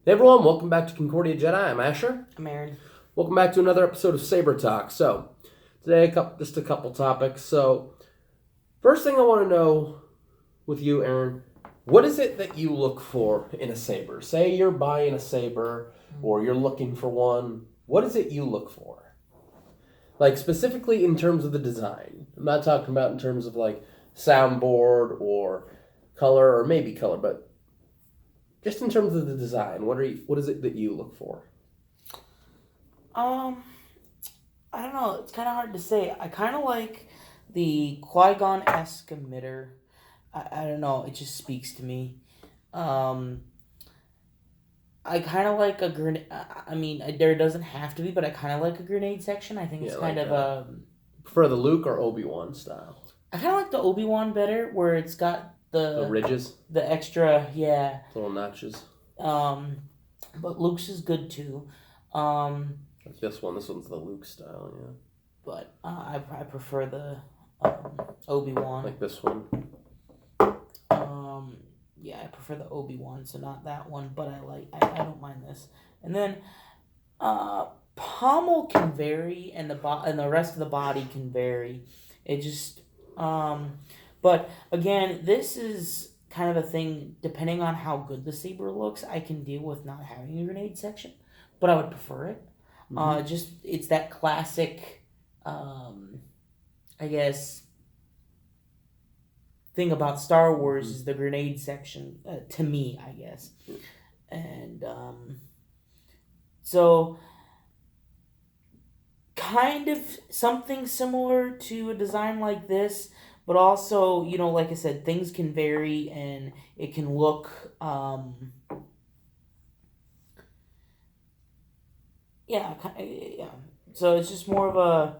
Hey everyone, welcome back to Concordia Jedi. I'm Asher. I'm Aaron. Welcome back to another episode of Saber Talk. So, today just a couple topics. So, first thing I want to know with you, Aaron, what is it that you look for in a saber? Say you're buying a saber or you're looking for one. What is it you look for? Like specifically in terms of the design. I'm not talking about in terms of like soundboard or color or maybe color, but just in terms of the design, what is it that you look for? I don't know. It's kind of hard to say. I kind of like the Qui-Gon-esque emitter. I don't know. It just speaks to me. Um, I kind of like a grenade. I mean, there doesn't have to be, but I kind of like a grenade section. I think it's kind like of prefer the Luke or Obi-Wan style? I kind of like the Obi-Wan better, where it's got The ridges, the extra, yeah. little notches. But Luke's is good too. Like this one. This one's the Luke style, yeah. But I prefer the Obi-Wan. Like this one. Yeah, I prefer the Obi-Wan, so not that one, but I don't mind this. And then pommel can vary, and the rest of the body can vary. It just but again, this is kind of a thing. Depending on how good the saber looks, I can deal with not having a grenade section, but I would prefer it. Just it's that classic, I guess, thing about Star Wars is the grenade section, to me, I guess. And so kind of something similar to a design like this, but also, like I said, things can vary and it can look yeah. So it's just more of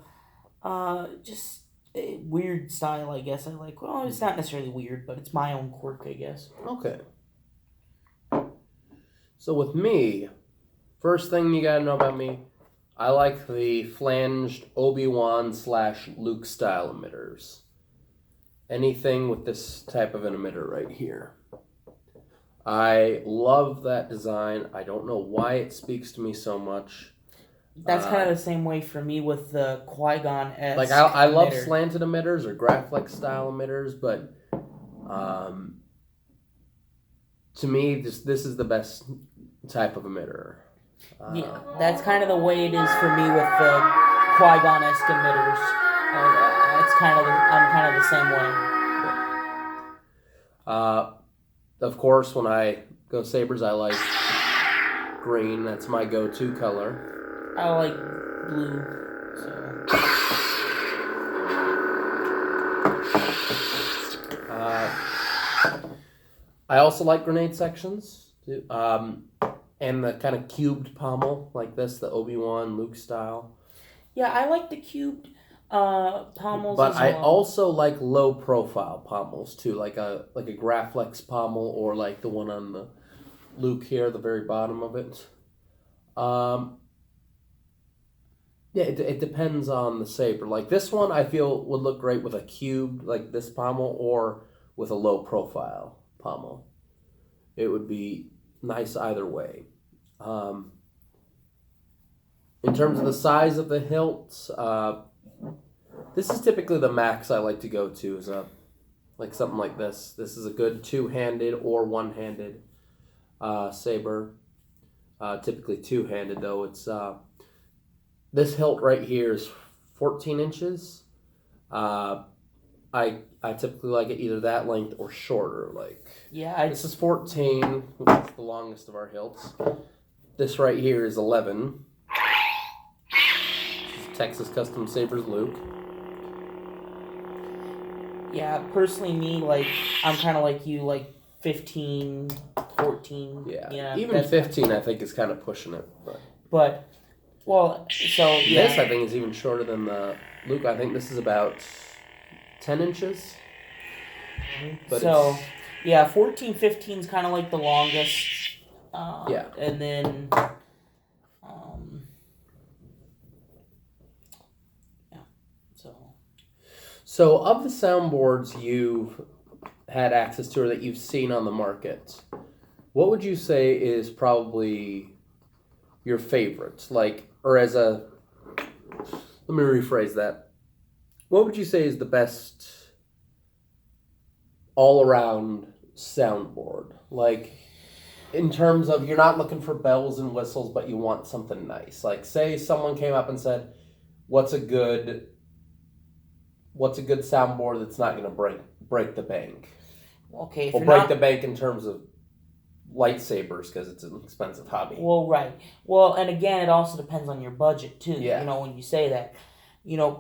just a weird style, I guess. I like. Well, it's not necessarily weird, but it's my own quirk, I guess. Okay. So with me, first thing you gotta know about me, I like the flanged Obi-Wan / Luke style emitters. Anything with this type of an emitter right here. I love that design. I don't know why it speaks to me so much. That's kind of the same way for me with the Qui-Gon-esque Like I love emitter. slanted emitters or Graflex style emitters, but to me this is the best type of emitter. Yeah, that's kind of the way it is for me with the Qui-Gon-esque emitters. I'm kind of the same way. Of course, when I go sabers, I like green. That's my go-to color. I like blue. So. I also like grenade sections. And the kind of cubed pommel like this, the Obi-Wan Luke style. Yeah, I like the cubed pommels. But as well. I also like low profile pommels too, like a Graflex pommel or like the one on the Luke here, the very bottom of it. Yeah, it depends on the saber. Like this one, I feel would look great with a cubed like this pommel or with a low profile pommel. It would be nice either way. In terms of the size of the hilts, this is typically the max I like to go to. Is like something like this. This is a good two-handed or one-handed saber. Typically two-handed though. It's this hilt right here is 14 inches. I typically like it either that length or shorter. This is 14, which is the longest of our hilts. This right here is 11. This is Texas Custom Sabers Luke. Yeah, personally, me, I'm kind of like you, 15, 14. Yeah, even 15 I think is kind of pushing it. But well, so yeah. This I think is even shorter than the Luke. I think this is about 10 inches. But so, 14, 15 is kind of like the longest. And then, So of the soundboards you've had access to or that you've seen on the market, what would you say is probably your favorite? Like, or as a, let me rephrase that. What would you say is the best all-around soundboard? Like, in terms of you're not looking for bells and whistles, but you want something nice. Like, say someone came up and said, "What's a good soundboard that's not going to break the bank?" Okay, if Or you're break not, the bank in terms of lightsabers because it's an expensive hobby. well, right. Well, and again, it also depends on your budget too. Yeah. You know, when you say that,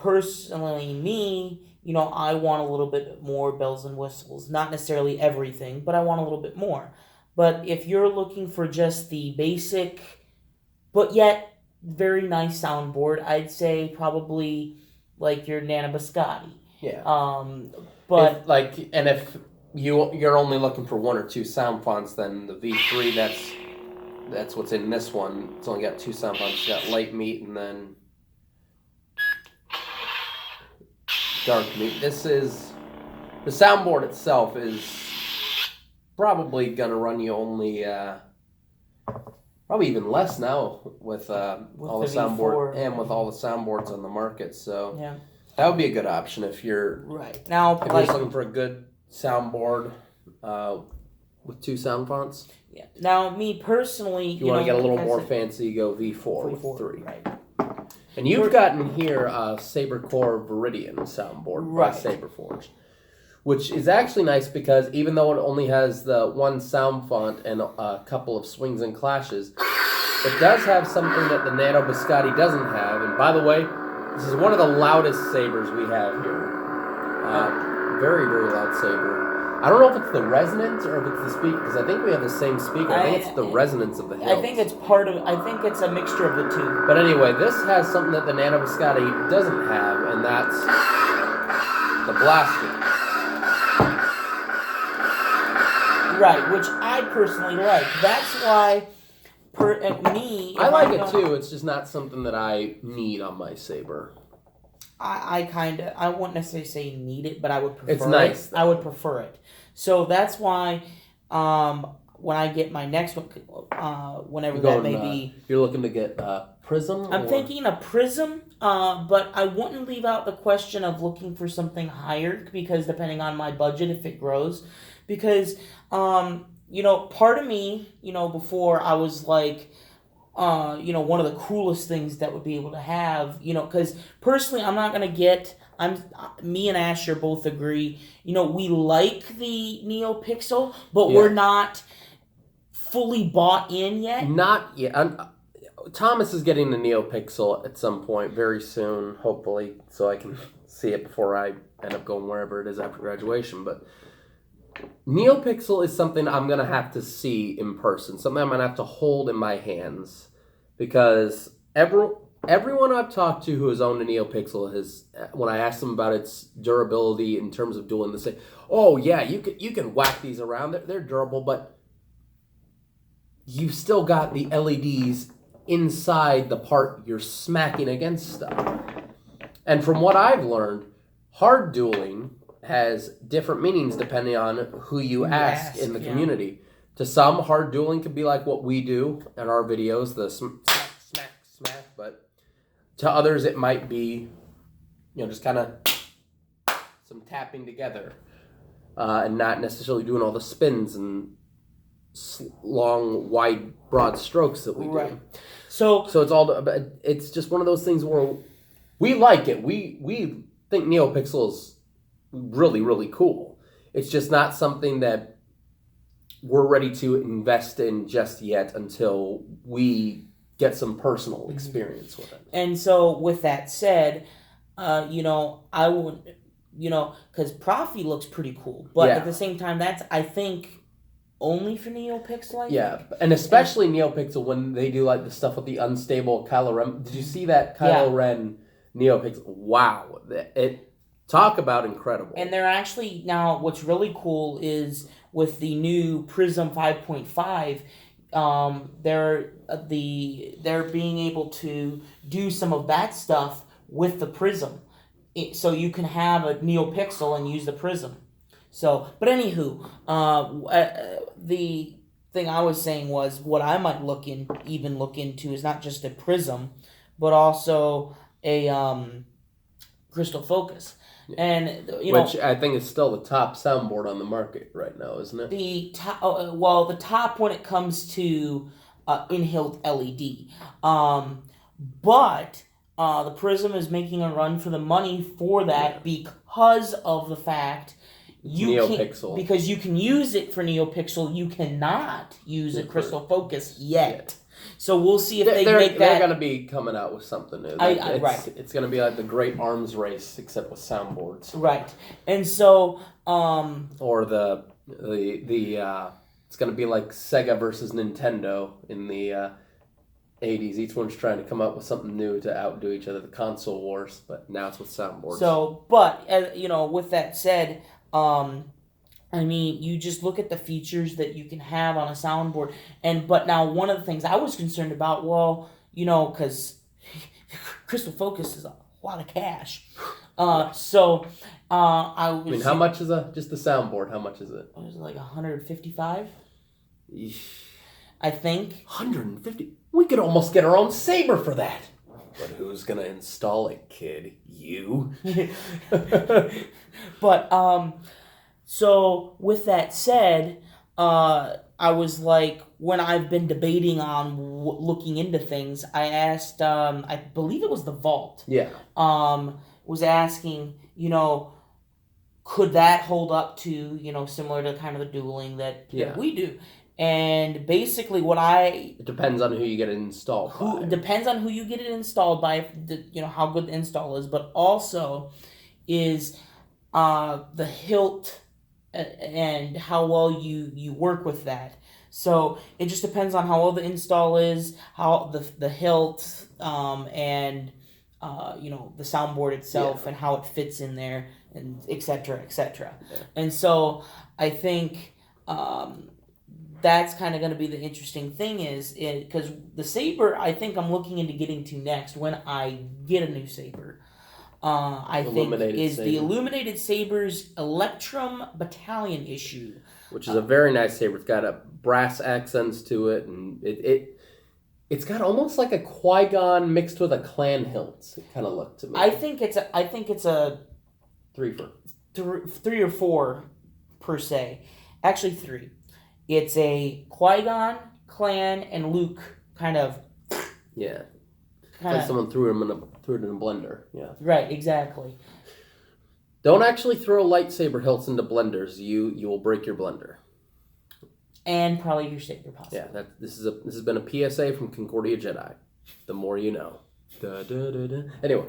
personally, me, I want a little bit more bells and whistles. Not necessarily everything, but I want a little bit more. But if you're looking for just the basic, but yet very nice soundboard, I'd say probably like your Nana Biscotti. Yeah. But if you're only looking for one or two sound fonts, then the V3 that's what's in this one. It's only got two sound fonts. It's got light meat and then dark meat. This is the soundboard itself is probably gonna run you only probably even less now with all the soundboard V4, and with all the soundboards on the market. So yeah, that would be a good option if you're right now. if you're just looking for a good soundboard with two sound fonts. Yeah. Now, me personally, If you want to get a little more fancy, you go V4 with 3. Right. And you've gotten here a Saber Core Viridian soundboard by Right. Saber Forge, which is actually nice because even though it only has the one sound font and a couple of swings and clashes, it does have something that the Nano Biscotti doesn't have. And by the way, this is one of the loudest sabers we have here. Very, very loud saber. I don't know if it's the resonance or if it's the speaker, because I think we have the same speaker. I think it's the resonance of the hills. I think it's a mixture of the two. But anyway, this has something that the Nano Biscotti doesn't have, and that's the blaster. Right, which I personally like. That's why, I like it too. It's just not something that I need on my Saber. I wouldn't necessarily say need it, but I would prefer it. It's nice, though. I would prefer it. So that's why when I get my next one, whenever that may be. You're looking to get Prism? I'm thinking a Prism, but I wouldn't leave out the question of looking for something higher, because depending on my budget, if it grows. Because, part of me, before I was like, one of the coolest things that would be able to have, because personally, I'm not going to get, me and Asher both agree, we like the NeoPixel, but we're not fully bought in yet. Not yet. Thomas is getting the NeoPixel at some point, very soon, hopefully, so I can see it before I end up going wherever it is after graduation, but NeoPixel is something I'm going to have to see in person, something I'm going to have to hold in my hands, because everyone I've talked to who has owned a NeoPixel has, when I asked them about its durability in terms of doing the same, oh yeah, you can whack these around, they're durable, but you've still got the LEDs inside the part you're smacking against stuff. And from what I've learned, hard dueling has different meanings depending on who you ask in the community. To some, hard dueling could be like what we do in our videos, the smack, but to others it might be, just kind of some tapping together and not necessarily doing all the spins and long, wide, broad strokes that we do. So it's just one of those things where we like it. We think NeoPixel is really, really cool. It's just not something that we're ready to invest in just yet until we get some personal experience with it. And so with that said, I wouldn't, because Proffie looks pretty cool, but at the same time, that's, I think, only for NeoPixel, and especially NeoPixel when they do like the stuff with the unstable Kylo Ren. Did you see that Kylo Ren NeoPixel? Wow, talk about incredible. And they're actually, now what's really cool is with the new Prism 5.5, they're being able to do some of that stuff with the Prism. So you can have a NeoPixel and use the Prism. So, but anywho, the thing I was saying was what I might look into is not just a prism, but also a crystal focus. And which I think is still the top soundboard on the market right now, isn't it? The top, the top when it comes to in-hilt LED, but the Prism is making a run for the money for that because of the fact NeoPixel. because you can use it for NeoPixel, you cannot use a crystal focus yet. So we'll see if they make that. They're going to be coming out with something new. Right. It's going to be like the Great Arms Race, except with soundboards. Right. And so, or it's going to be like Sega versus Nintendo in the 80s. Each one's trying to come up with something new to outdo each other. The console wars, but now it's with soundboards. So, but with that said, you just look at the features that you can have on a soundboard, but now one of the things I was concerned about, because crystal focus is a lot of cash. I was. How much is just the soundboard? How much is it? What was it, like $155? I think. 150. We could almost get our own Saber for that. But who's gonna install it, kid? You. But so with that said, I was like, when I've been debating on looking into things, I asked, I believe it was the Vault. Yeah. Was asking, could that hold up to, similar to kind of the dueling that we do. And basically it depends on who you get it installed by. It depends on who you get it installed by, how good the install is, but also is the hilt and how well you work with that. So it just depends on how well the install is, how the hilt, and the soundboard itself and how it fits in there, and et cetera, et cetera. Yeah. And so I think that's kind of going to be the interesting thing because the Saber, I think I'm looking into getting to next when I get a new Saber. I think is the Illuminated Saber's Electrum Battalion issue, which is a very nice saber. It's got a brass accents to it, and it's got almost like a Qui-Gon mixed with a clan hilt. It kind of looked to me. I think it's a 3 or 4 per se. Actually 3. It's a Qui-Gon, clan, and Luke kind of. Yeah. Like someone threw it in a blender. Yeah. Right, exactly. Don't actually throw lightsaber hilts into blenders. You will break your blender. And probably your saber, possibly. Yeah, this has been a PSA from Concordia Jedi. The more you know. Da, da, da, da. Anyway,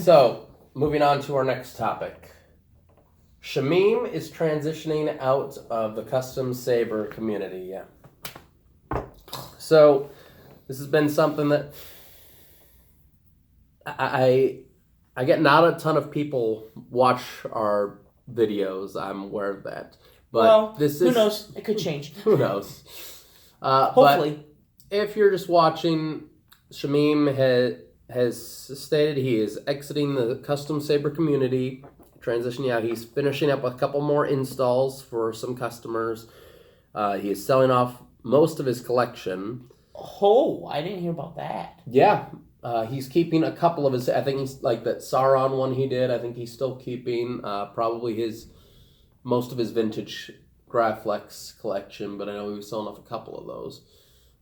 so moving on to our next topic. Shameem is transitioning out of the custom saber community. Yeah. So this has been something that I get not a ton of people watch our videos. I'm aware of that. But who knows? It could change. Who knows? Hopefully. But if you're just watching, Shameem has stated he is exiting the custom saber community, transitioning out. He's finishing up a couple more installs for some customers. He is selling off most of his collection. Oh, I didn't hear about that. Yeah. He's keeping a couple of his. I think he's like that Sauron one he did. I think he's still keeping probably most of his vintage Graflex collection, but I know he was selling off a couple of those.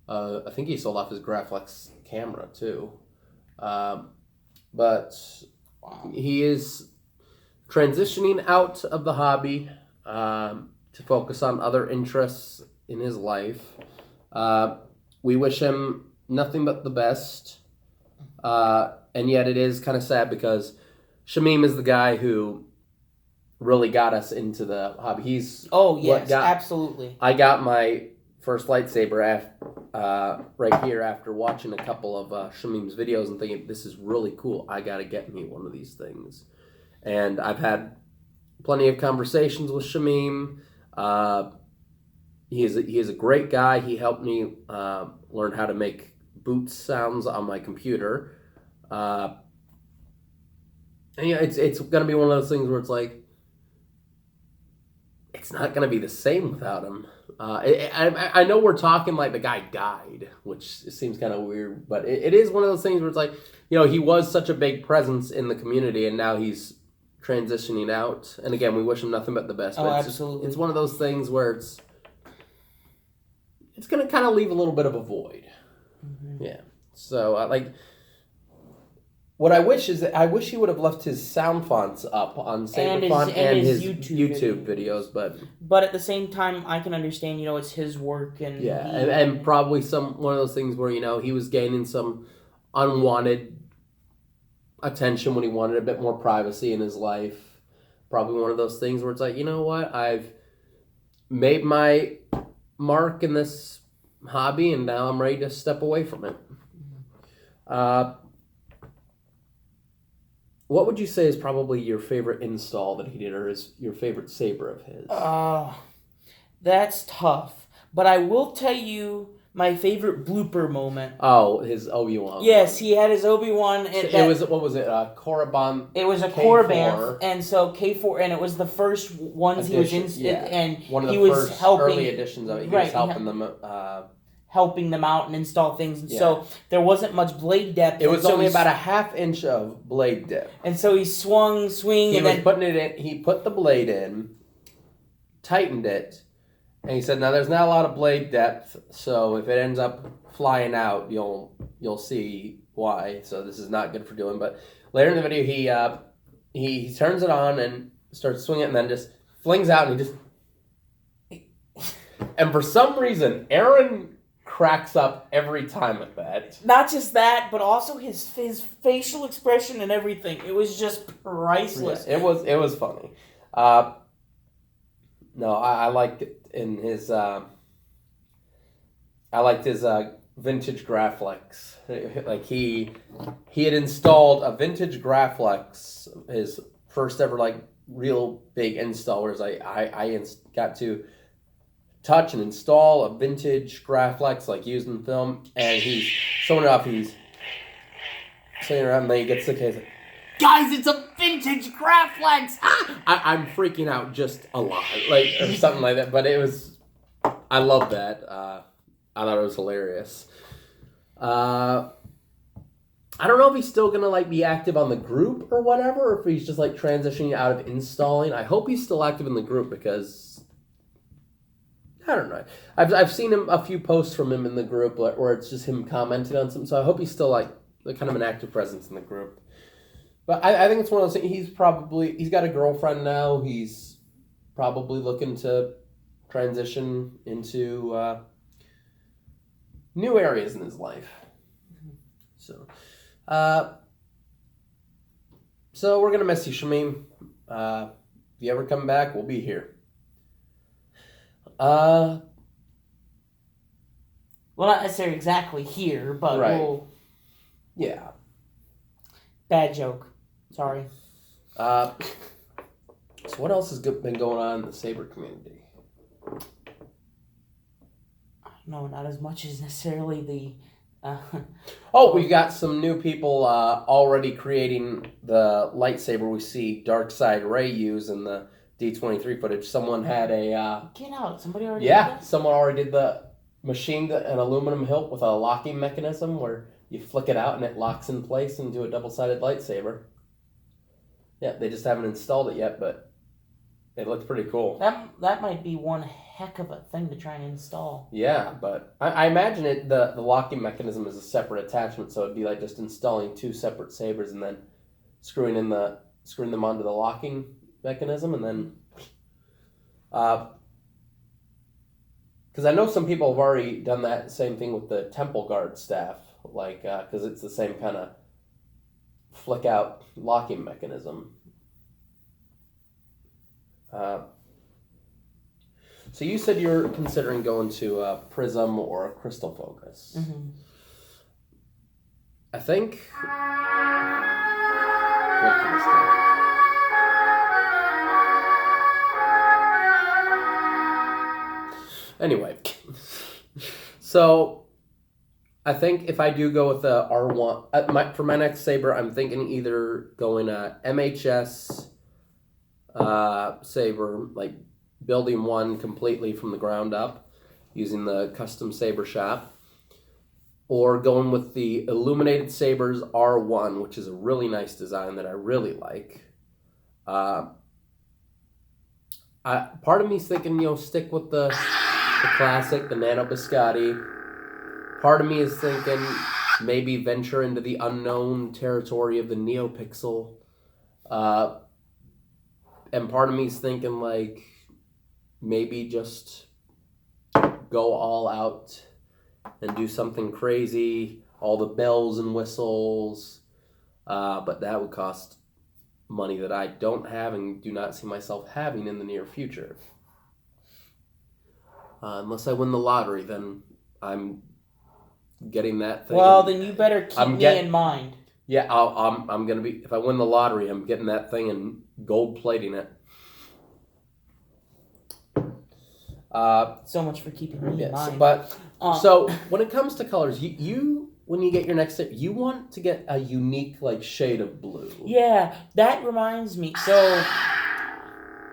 I think he sold off his Graflex camera too. But he is transitioning out of the hobby to focus on other interests in his life. We wish him nothing but the best. And yet it is kind of sad because Shameem is the guy who really got us into the hobby. He's absolutely. I got my first lightsaber right here after watching a couple of Shameem's videos and thinking, this is really cool. I got to get me one of these things. And I've had plenty of conversations with Shameem. He is a great guy. He helped me learn how to make boot sounds on my computer. And it's going to be one of those things where it's like, it's not going to be the same without him. I know we're talking like the guy died, which seems kind of weird, but it is one of those things where it's like, he was such a big presence in the community, and now he's transitioning out. And again, we wish him nothing but the best. But absolutely. It's one of those things where it's going to kind of leave a little bit of a void. Mm-hmm. Yeah. So, what I wish is that I wish he would have left his sound fonts up on Saber font and his YouTube videos, but at the same time, I can understand, it's his work and and probably one of those things where he was gaining some unwanted attention when he wanted a bit more privacy in his life. Probably one of those things where it's like, you know what, I've made my mark in this hobby, and now I'm ready to step away from it. What would you say is probably your favorite install that he did, or is your favorite Saber of his? That's tough. But I will tell you my favorite blooper moment. Oh, his Obi-Wan. Yes, he had his Obi-Wan. What was it? Korriban. It was a Korriban, and so K4, and it was the first ones he was in, and one of he the was first helping, early editions of it. He was helping them. Helping them out and install things, and so there wasn't much blade depth. It was only about a half inch of blade depth, and so he swung. He was putting it in. He put the blade in, tightened it, and he said, "Now there's not a lot of blade depth, so if it ends up flying out, you'll see why. So this is not good for doing." But later in the video, he turns it on and starts swinging it, and then just flings out, and and for some reason, Aaron cracks up every time at that. Not just that, but also his facial expression and everything. It was just priceless. Yeah, it was funny. No, I liked it in his. I liked his vintage Graflex. Like he had installed a vintage Graflex, his first ever real big install. Whereas I got to touch and install a vintage Graflex used in film, and he's showing it off. He's saying around, and then he gets the case. Guys, it's a vintage Graflex! I'm freaking out just a lot, or something like that. But it was, I love that. I thought it was hilarious. I don't know if he's still gonna be active on the group or whatever, or if he's just transitioning out of installing. I hope he's still active in the group because. I don't know. I've seen a few posts from him in the group where it's just him commenting on something. So I hope he's still kind of an active presence in the group. But I think it's one of those things. He's got a girlfriend now. He's probably looking to transition into new areas in his life. So we're gonna miss you, Shameem. If you ever come back, we'll be here. Well, not necessarily exactly here, but right. Yeah. Bad joke. Sorry. So what else has been going on in the Saber community? No, not as much as necessarily the... we got some new people already creating the lightsaber we see Darkseid Ray use in the D23 footage. Someone had a... Get out. Somebody already did that? Someone already did machined an aluminum hilt with a locking mechanism where you flick it out and it locks in place into a double-sided lightsaber. Yeah, they just haven't installed it yet, but it looks pretty cool. That might be one heck of a thing to try and install. Yeah, but I imagine the locking mechanism is a separate attachment, so it'd be just installing two separate sabers and then screwing them onto the locking mechanism, and then because I know some people have already done that same thing with the Temple Guard staff, because it's the same kind of flick out locking mechanism. So you said you're considering going to Prism or Crystal Focus. Mm-hmm. I think. What can I say? Anyway, so I think if I do go with the R1 for my next Saber, I'm thinking either going MHS Saber, building one completely from the ground up using the custom saber shop, or going with the Illuminated Sabers R1, which is a really nice design that I really like. Part of me's thinking, stick with the classic, the Nano Biscotti. Part of me is thinking maybe venture into the unknown territory of the NeoPixel. And part of me is thinking, like, maybe just go all out and do something crazy, all the bells and whistles. But that would cost money that I don't have and do not see myself having in the near future. Unless I win the lottery, then I'm getting that thing. Well, then you better keep me in mind. Yeah, I'm gonna be. If I win the lottery, I'm getting that thing and gold plating it. So much for keeping me in mind. So when it comes to colors, you when you get your next set, you want to get a unique shade of blue. Yeah, that reminds me. So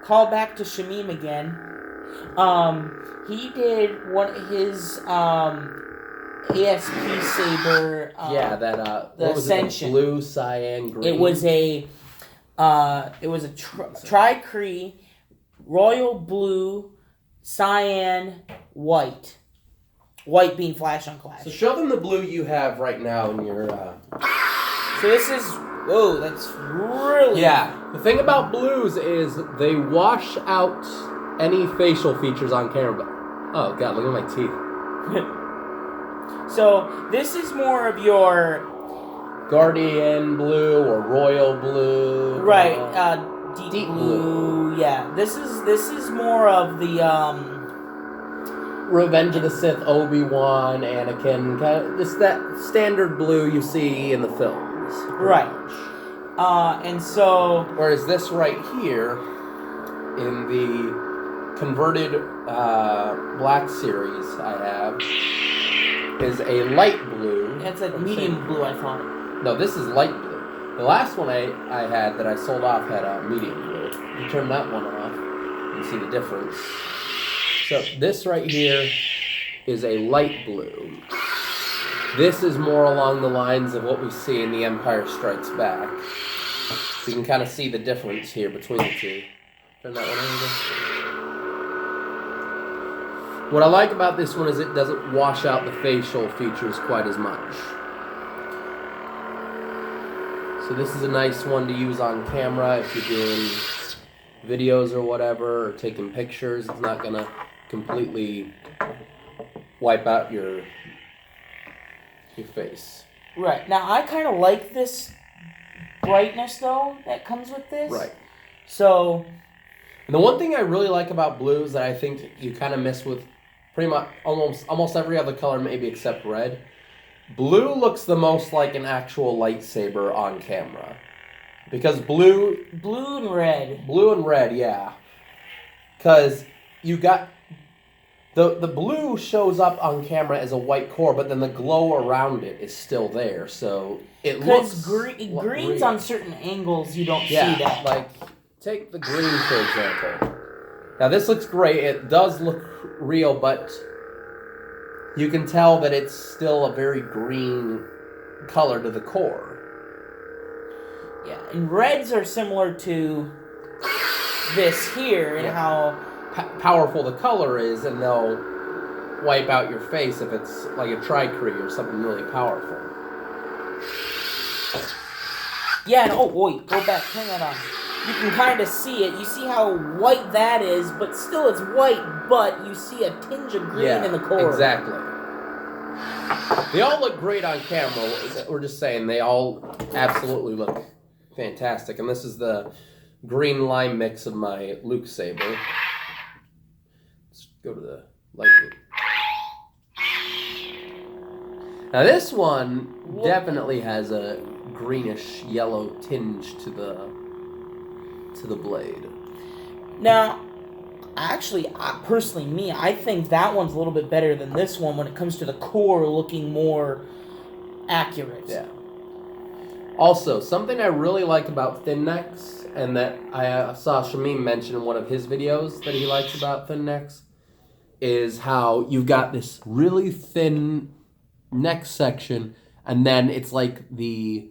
call back to Shameem again. He did one of his ASP Saber. The Ascension. Blue, cyan, green. It was a Tri-Cree, royal blue, cyan, white. White being flash on clash. So show them the blue you have right now in your. So this is that's really. Yeah, the thing about blues is they wash out any facial features on camera. Oh god, look at my teeth. So this is more of your Guardian blue or royal blue. Right, deep blue. Yeah, this is more of the Revenge of the Sith, Obi-Wan, Anakin, kind of just that standard blue you see in the films. Right. And so whereas this right here in the converted black series I have is a light blue. It's a medium blue, I thought. No, this is light blue. The last one I had that I sold off had a medium blue. You turn that one off, you see the difference. So this right here is a light blue. This is more along the lines of what we see in The Empire Strikes Back. So you can kind of see the difference here between the two. Turn that one over. What I like about this one is it doesn't wash out the facial features quite as much. So this is a nice one to use on camera if you're doing videos or whatever, or taking pictures. It's not gonna completely wipe out your face. Right. Now I kind of like this brightness though that comes with this. Right. So. And the one thing I really like about blues that I think you kind of miss with pretty much almost every other color, maybe except red. Blue looks the most like an actual lightsaber on camera. Because blue and red. Blue and red, yeah. Because you got... The blue shows up on camera as a white core, but then the glow around it is still there, so it looks... Because green's on certain angles, you don't see that. like... Take the green, for example. Now, this looks great. It does look real, but you can tell that it's still a very green color to the core. Yeah, and reds are similar to this here and how powerful the color is, and they'll wipe out your face if it's like a Tri-Cree or something really powerful. Yeah, and wait, go back, turn that on. You can kind of see it. You see how white that is, but still it's white, but you see a tinge of green in the core. Exactly. They all look great on camera. We're just saying they all absolutely look fantastic. And this is the green lime mix of my Luke Saber. Let's go to the light blue. Now this one definitely has a greenish yellow tinge to the blade. Now, actually, personally, I think that one's a little bit better than this one when it comes to the core looking more accurate. Yeah. Also, something I really like about thin necks, and that I saw Shameem mention in one of his videos that he likes about thin necks, is how you've got this really thin neck section, and then it's like the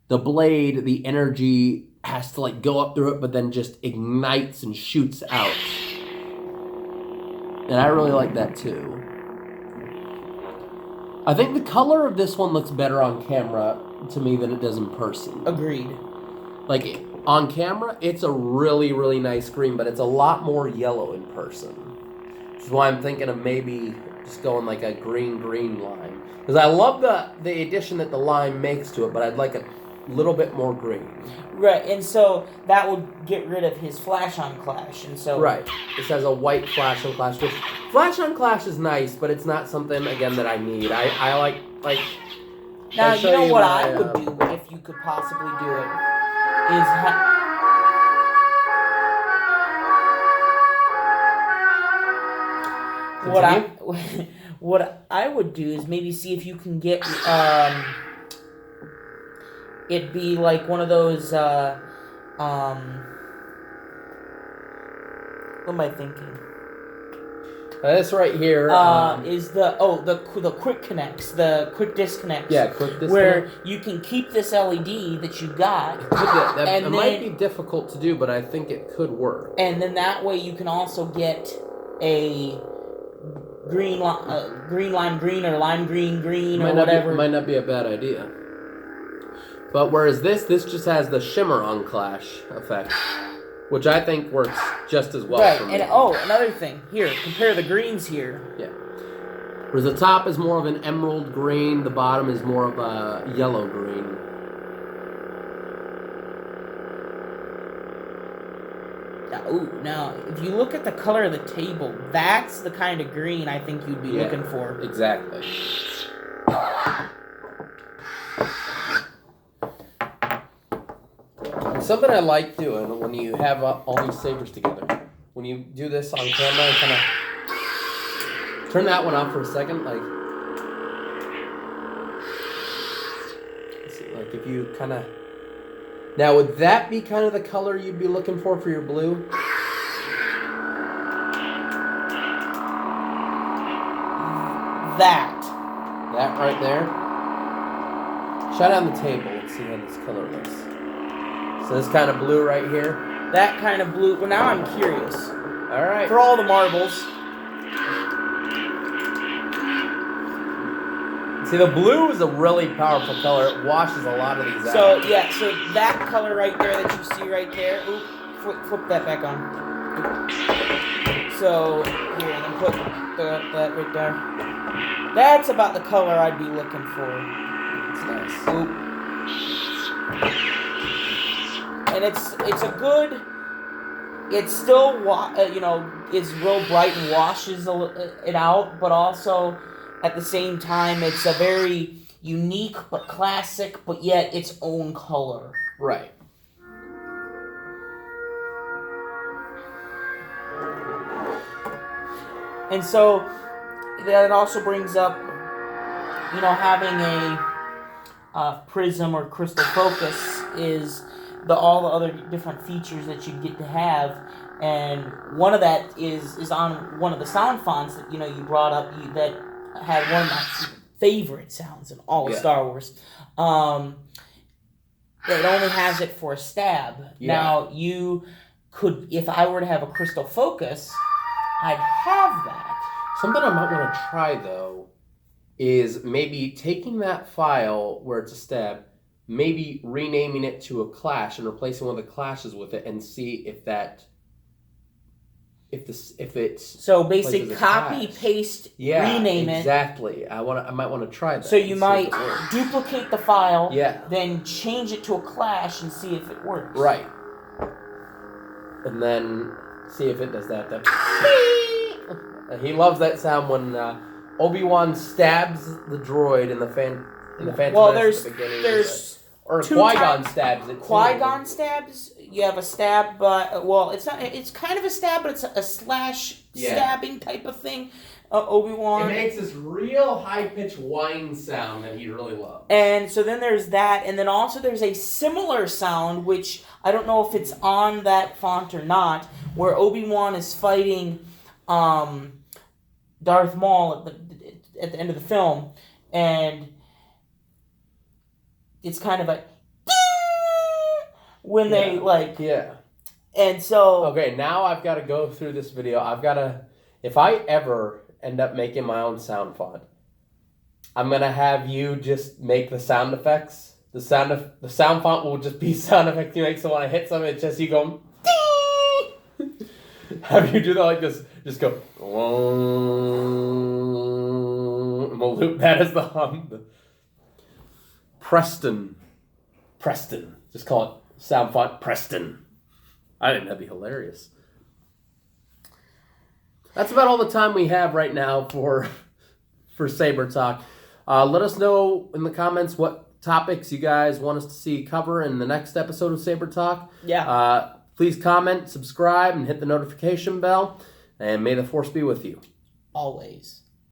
blade, the energy has to like go up through it, but then just ignites and shoots out. And I really like that too. I think the color of this one looks better on camera to me than it does in person. Agreed. Like, on camera, it's a really, really nice green, but it's a lot more yellow in person. Which is why I'm thinking of maybe just going like a green lime. Because I love the addition that the lime makes to it, but I'd like a little bit more green. Right, and so that would get rid of his flash on clash, and so... Right. This has a white flash on clash, which flash on clash is nice, but it's not something, again, that I need. I like... Now, you know what I would do, if you could possibly do it, is... What I would do is maybe see if you can get... it'd be like one of those, what am I thinking? This right here is the quick connects, the quick disconnects. Yeah, quick disconnect. Where you can keep this LED that you got. It might be difficult to do, but I think it could work. And then that way you can also get a green lime green or lime green or whatever. Might not be a bad idea. But whereas this just has the shimmer on clash effect, which I think works just as well for me. And another thing. Here, compare the greens here. Yeah. Whereas the top is more of an emerald green, the bottom is more of a yellow green. Now, if you look at the color of the table, that's the kind of green I think you'd be looking for. Exactly. Something I like doing when you have all these sabers together, when you do this on camera, and kind of turn that one off for a second, like if you kind of, now would that be kind of the color you'd be looking for your blue? That right there. Shut on the table and see how this color looks. So this kind of blue right here. That kind of blue. Well, now I'm curious. All right. For all the marbles. See, the blue is a really powerful color. It washes a lot of these out. So that color right there that you see right there. Oop, flip that back on. Oop. So here, and then put that right there. That's about the color I'd be looking for. It's nice. Oop. And it's a good. It still is real bright and washes it out, but also at the same time it's a very unique but classic, but yet its own color. Right. And so that also brings up, having a prism or crystal focus is all the other different features that you get to have, and one of that is on one of the sound fonts that you brought up that had one of my favorite sounds in all of Star Wars. It only has it for a stab. Yeah. Now you could, if I were to have a crystal focus, I'd have that. Something I might want to try though is maybe taking that file where it's a stab, maybe renaming it to a clash and replacing one of the clashes with it, and see if it's so basic copy paste, rename it. Exactly. I might want to try that. So you might duplicate the file, then change it to a clash and see if it works. Right. And then see if it does that. He loves that sound when Obi-Wan stabs the droid in the Phantom Menace at the beginning. Or Qui-Gon stabs it. Qui-Gon stabs. You have a stab, but it's not. It's kind of a stab, but it's a slash stabbing type of thing. Obi-Wan. It makes this real high-pitched whine sound that he really loves. And so then there's that, and then also there's a similar sound, which I don't know if it's on that font or not, where Obi-Wan is fighting Darth Maul at the end of the film, and it's kind of like when they like. Yeah. And so... Okay, now I've got to go through this video. I've got to... If I ever end up making my own sound font, I'm going to have you just make the sound effects. The sound font will just be sound effects you make, so when I hit something, it's just you going... Have you do that like this? Just go... And we'll loop that as the hum. Preston. Just call it sound font Preston. I think that'd be hilarious. That's about all the time we have right now for Saber Talk. Let us know in the comments what topics you guys want us to see cover in the next episode of Saber Talk. Yeah. Please comment, subscribe, and hit the notification bell. And may the Force be with you. Always.